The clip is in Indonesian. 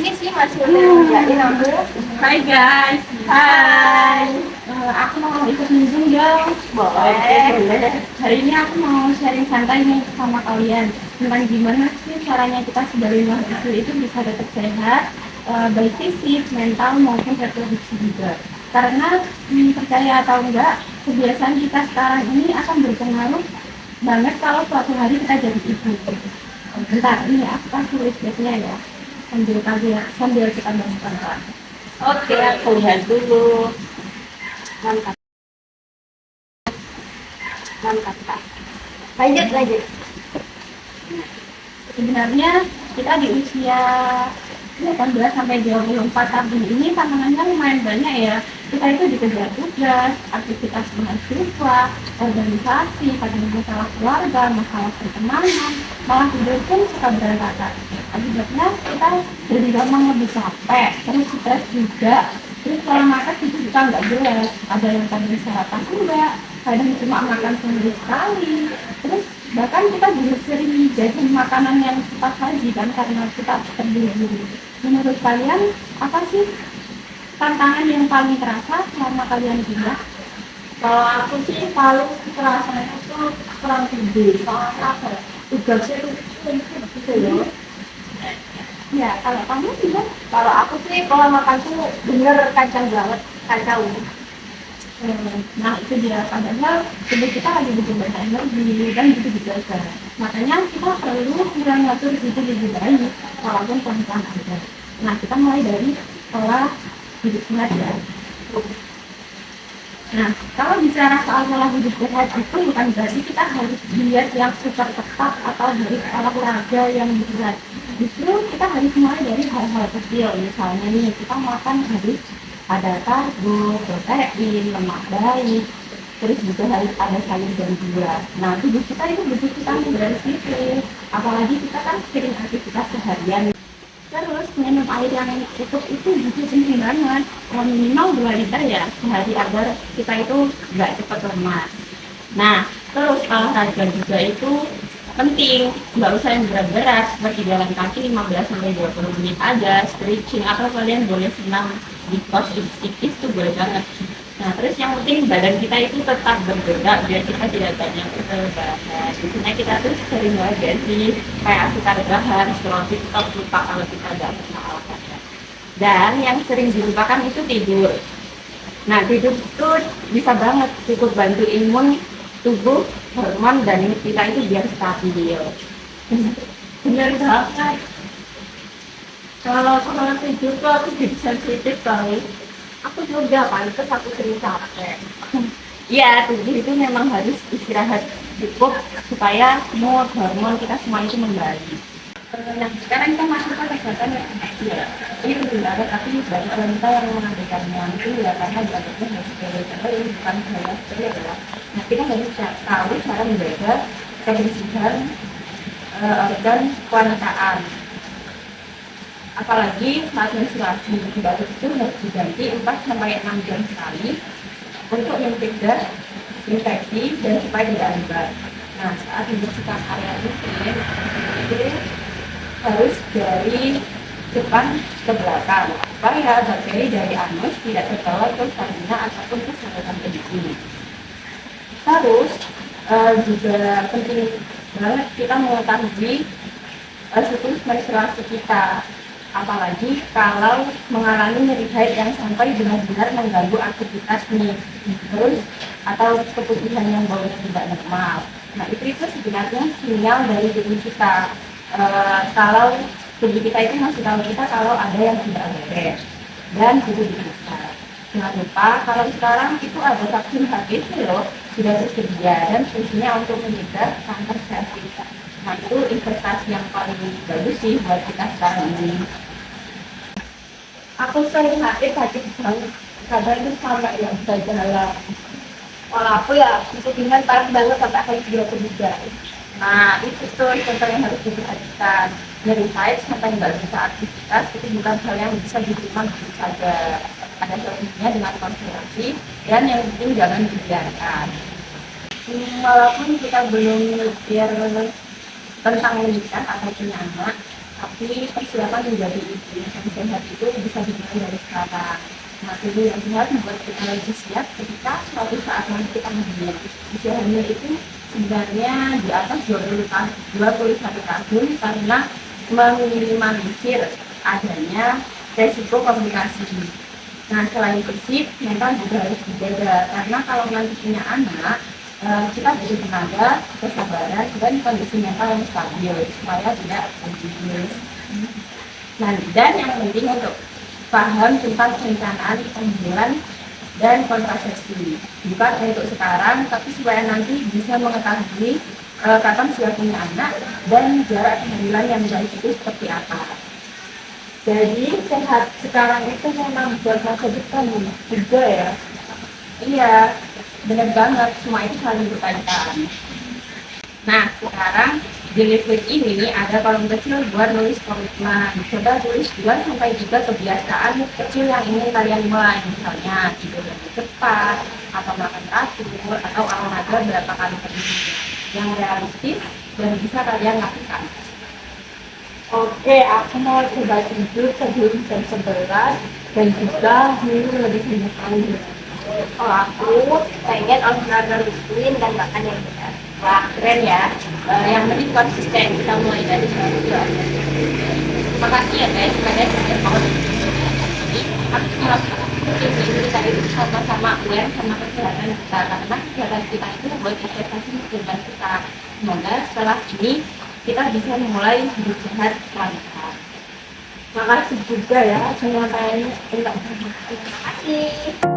ini sih masih ngerjain aku. Hai guys, Hai. aku mau ikut minjem dong. Boleh. Hari ini aku mau sharing santai nih sama kalian tentang gimana sih caranya kita sebagai mahasiswa itu bisa tetap sehat, baik fisik, mental maupun reproduksi juga. Karena percaya atau enggak, kebiasaan kita sekarang ini akan berpengaruh banget kalau suatu hari kita jadi ibu. Bentar, ini aku kasih listnya ya. Sambil kita bahas. Oke, aku lihat dulu. Mantap, mantap, Kak. Lanjut, lanjut. Sebenarnya kita di usia 18 sampai 24 tahun ini tantangannya lumayan banyak ya. Kita itu dikejar tugas, aktivitas mahasiswa, organisasi, kadang masalah keluarga, masalah pertemanan, malah tidur pun suka berantakan. Akibatnya kita jadi gampang lebih capek, terus stres juga. Terus pola makan itu juga nggak jelas. Ada yang kadang sarapan enggak, kadang cuma makan seminggu sekali. Terus bahkan kita juga sering jajan makanan yang cepat saji kan karena kita terburu-buru. Menurut kalian apa sih tantangan yang paling terasa selama kalian kuliah? Kalau aku sih paling kerasanya itu kurang tidur. Soalnya apa ya? Tugasnya itu gitu loh. Ya, kalau kamu juga. Kalau aku sih kalau makan tuh bener kacang banget, kacau. Nah itu dia, padahal tubuh kita lagi butuh banyak energi dan butuh dijaga. Makanya kita perlu mengatur itu lebih baik walaupun pelan-pelan aja. Nah kita mulai dari pola hidup sehat ya. Nah, kalau bicara soal pola hidup sehat itu bukan berarti kita harus diet yang super ketat atau harus olahraga yang berat. Justru kita harus mulai dari hal-hal kecil. Misalnya nih, kita makan harus ada karbo, protein, lemak baik, terus juga harus ada sayur dan buah. Nah, tubuh kita itu butuh vitamin dari situ. Apalagi kita kan sering aktivitas seharian. Terus minum air yang cukup itu juga penting banget. Minimal 2 liter ya sehari agar kita itu nggak cepat lemas. Nah, terus olahraga juga itu penting. Nggak usah yang berat-berat seperti jalan kaki 15 sampai 20 menit aja, stretching atau kalian boleh senam di pos tipis itu boleh banget. Nah, terus yang penting badan kita itu tetap bergerak biar kita tidak banyak rebahan. Biasanya kita tuh sering banget sih kayak suka rebahan, scroll TikTok, lupa kalau kita nggak pernah olahraga. Dan yang sering dilupakan itu tidur. Nah, tidur itu bisa banget cukup bantu imun tubuh, hormon dan mood kita itu biar stabil. Bener banget. Kalau tidur tuh aku jadi sensitif kali. Aku juga kan, terus aku sering capek. Iya, tubuh itu memang harus istirahat cukup supaya mood, hormon kita semua itu membaik. Nah, sekarang kita masuk ke kesehatan yang ya. Ini penting banget, tapi banyak wanita yang mengabaikannya itu ya karena dianggapnya harus sepele, ini bukan hal yang sepele ya. Nah, kita harus tahu cara menjaga kebersihan organ kewanitaan. Apalagi saat menstruasi batuk itu harus diganti 4 sampai 6 jam sekali untuk mencegah infeksi dan supaya tidak lembab. Nah, saat membersihkan area itu harus dari depan ke belakang supaya bakteri dari anus tidak terbawa ke vagina ataupun ke saluran kemih. Terus juga penting banget kita mengetahui siklus menstruasi kita, apalagi kalau mengalami nyeri haid yang sampai benar-benar mengganggu aktivitas nih, terus atau keputusan yang baunya tidak normal. Nah itu sebenarnya sinyal dari tubuh kita. Kalau tubuh kita itu masih tahu kita kalau ada yang tidak beres dan butuh diperiksa. Jangan lupa kalau sekarang itu ada vaksin HPV loh sudah tersedia dan fungsinya untuk mencegah kanker cervix. Nah itu investasi yang paling bagus sih buat kita sekarang ini. Aku sering sakit banget. Kadang itu sampai nggak bisa jalan. Kalau aku ya, itu dengan parah banget sampai aku juga juga. Nah itu tuh contoh yang harus diperhatikan. Nyeri haid sampai nggak bisa aktivitas itu bukan hal yang bisa diterima begitu saja. Ada solusinya dengan konsultasi dan yang penting jangan dibiarkan. Walaupun kita belum mikir tentang menikah atau punya anak, Tapi persiapan menjadi ibu yang sehat itu bisa dimulai dari sekarang. Nah, tubuh yang sehat membuat kita lebih siap ketika suatu saat nanti kita hamil. Usia hamil itu sebenarnya di atas 21 tahun karena meminimalisir adanya resiko komplikasi. Nah, selain fisik, mental juga harus dijaga karena kalau nanti punya anak, kita butuh tenaga, kesabaran, dan kondisi mental yang stabil supaya tidak terjerumus. Nah, dan yang penting untuk paham tentang perencanaan kehamilan dan kontrasepsi. Bukan untuk sekarang, tapi supaya nanti bisa mengetahui kapan siap punya anak dan jarak kehamilan yang baik itu seperti apa. Jadi sehat sekarang itu memang buat masa depan juga ya. Iya, benar banget, semua itu saling berkaitan. Nah, sekarang di Liquid ini ada kolom kecil buat nulis komitmen. Coba tulis 2-3 kebiasaan kecil yang ingin kalian mulai. Misalnya tidur lebih cepat, atau makan teratur, atau olahraga berapa kali per minggu. Yang realistis dan bisa kalian lakukan. Oke, aku mau coba tidur sebelum jam 11 dan juga minum lebih banyak air. Oh, aku pengen olahraga rutin dan makan yang benar. Wah, keren ya. Yang penting konsisten, kita mulai dari sekarang. Terima kasih ya guys, kalian sudah mau ini. Aku harap ini kita itu sama-sama aware sama kesehatan kita karena kesehatan kita itu buat investasi kehidupan kita. Semoga setelah ini kita bisa memulai hidup sehat lancar. Makasih juga ya, penyampaiannya. Terima kasih. Terima kasih.